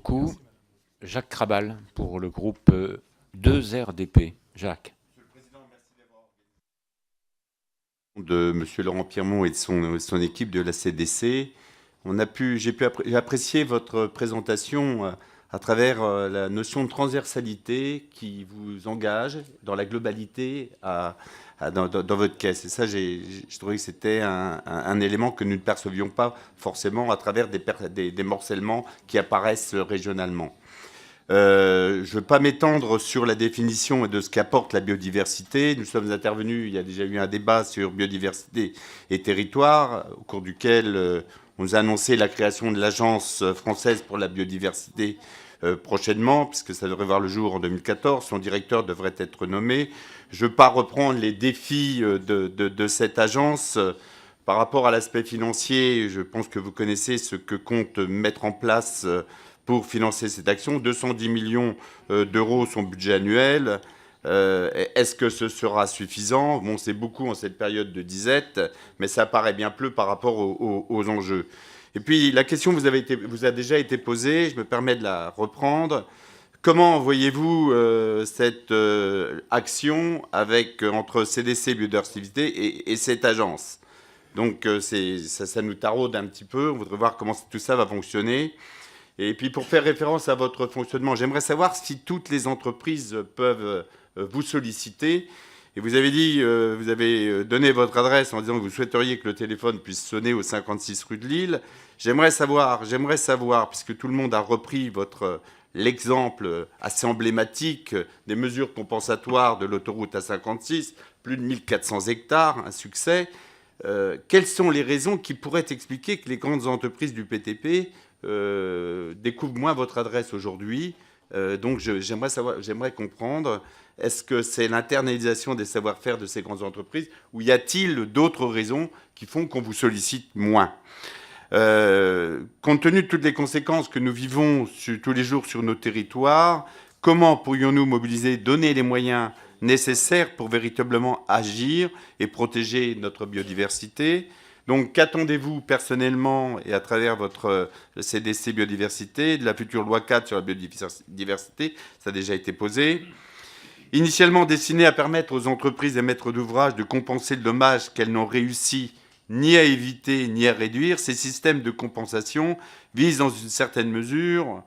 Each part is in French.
beaucoup. Jacques Krabal pour le groupe 2RDP. Jacques. De M. Laurent Pirmont et de son équipe de la CDC. J'ai apprécié votre présentation à travers la notion de transversalité qui vous engage dans la globalité dans votre caisse. Et ça, je trouvais que c'était un élément que nous ne percevions pas forcément à travers des morcellements qui apparaissent régionalement. Je ne veux pas m'étendre sur la définition de ce qu'apporte la biodiversité. Nous sommes intervenus, il y a déjà eu un débat sur biodiversité et territoire, au cours duquel on nous a annoncé la création de l'Agence française pour la biodiversité prochainement, puisque ça devrait voir le jour en 2014. Son directeur devrait être nommé. Je ne veux pas reprendre les défis de cette agence. Par rapport à l'aspect financier, je pense que vous connaissez ce que compte mettre en place pour financer cette action. 210 millions d'euros son budget annuel. Est-ce que ce sera suffisant? Bon, c'est beaucoup en cette période de disette, mais ça paraît bien peu par rapport aux enjeux. Et puis, la question vous a déjà été posée, je me permets de la reprendre. Comment voyez-vous cette action entre CDC Biodiversité et cette agence? Donc, ça nous taraude un petit peu. On voudrait voir comment tout ça va fonctionner. Et puis, pour faire référence à votre fonctionnement, j'aimerais savoir si toutes les entreprises peuvent vous solliciter. Et vous avez dit, vous avez donné votre adresse en disant que vous souhaiteriez que le téléphone puisse sonner au 56 rue de Lille. J'aimerais savoir, puisque tout le monde a repris l'exemple assez emblématique des mesures compensatoires de l'autoroute A56, plus de 1400 hectares, un succès. Quelles sont les raisons qui pourraient expliquer que les grandes entreprises du PTP découvrent moins votre adresse aujourd'hui? Donc j'aimerais comprendre, est-ce que c'est l'internalisation des savoir-faire de ces grandes entreprises ou y a-t-il d'autres raisons qui font qu'on vous sollicite moins? Compte tenu de toutes les conséquences que nous vivons tous les jours sur nos territoires, comment pourrions-nous mobiliser, donner les moyens nécessaires pour véritablement agir et protéger notre biodiversité? Donc, qu'attendez-vous personnellement et à travers votre CDC Biodiversité de la future loi 4 sur la biodiversité? Ça a déjà été posé. Initialement destinée à permettre aux entreprises et maîtres d'ouvrage de compenser le dommage qu'elles n'ont réussi ni à éviter ni à réduire, ces systèmes de compensation visent dans une certaine mesure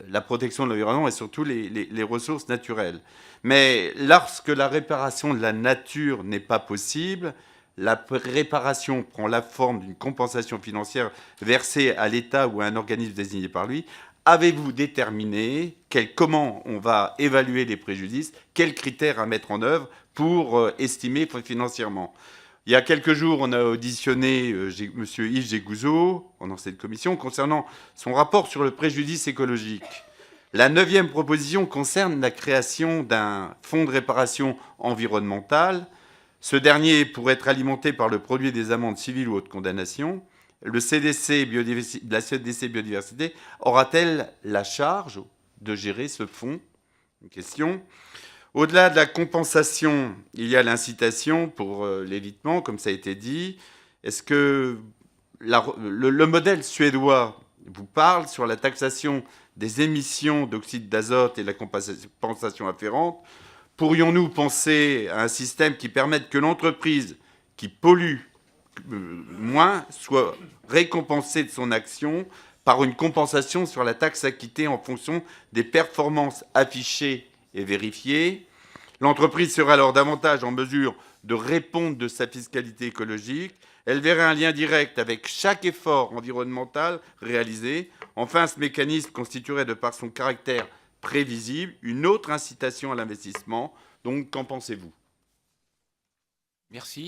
la protection de l'environnement et surtout les ressources naturelles. Mais lorsque la réparation de la nature n'est pas possible, la réparation prend la forme d'une compensation financière versée à l'État ou à un organisme désigné par lui. Avez-vous déterminé comment on va évaluer les préjudices, quels critères à mettre en œuvre pour estimer financièrement? Il y a quelques jours, on a auditionné M. Yves Jégouzot dans cette commission concernant son rapport sur le préjudice écologique. La 9e proposition concerne la création d'un fonds de réparation environnementale. Ce dernier pourrait être alimenté par le produit des amendes civiles ou autres condamnations. La CDC Biodiversité aura-t-elle la charge de gérer ce fonds? Une question. Au-delà de la compensation, il y a l'incitation pour l'évitement, comme ça a été dit. Est-ce que le modèle suédois vous parle sur la taxation des émissions d'oxyde d'azote et la compensation afférente? Pourrions-nous penser à un système qui permette que l'entreprise qui pollue moins soit récompensée de son action par une compensation sur la taxe acquittée en fonction des performances affichées et vérifiées? L'entreprise sera alors davantage en mesure de répondre de sa fiscalité écologique. Elle verrait un lien direct avec chaque effort environnemental réalisé. Enfin, ce mécanisme constituerait, de par son caractère prévisible, une autre incitation à l'investissement. Donc, qu'en pensez-vous? Merci.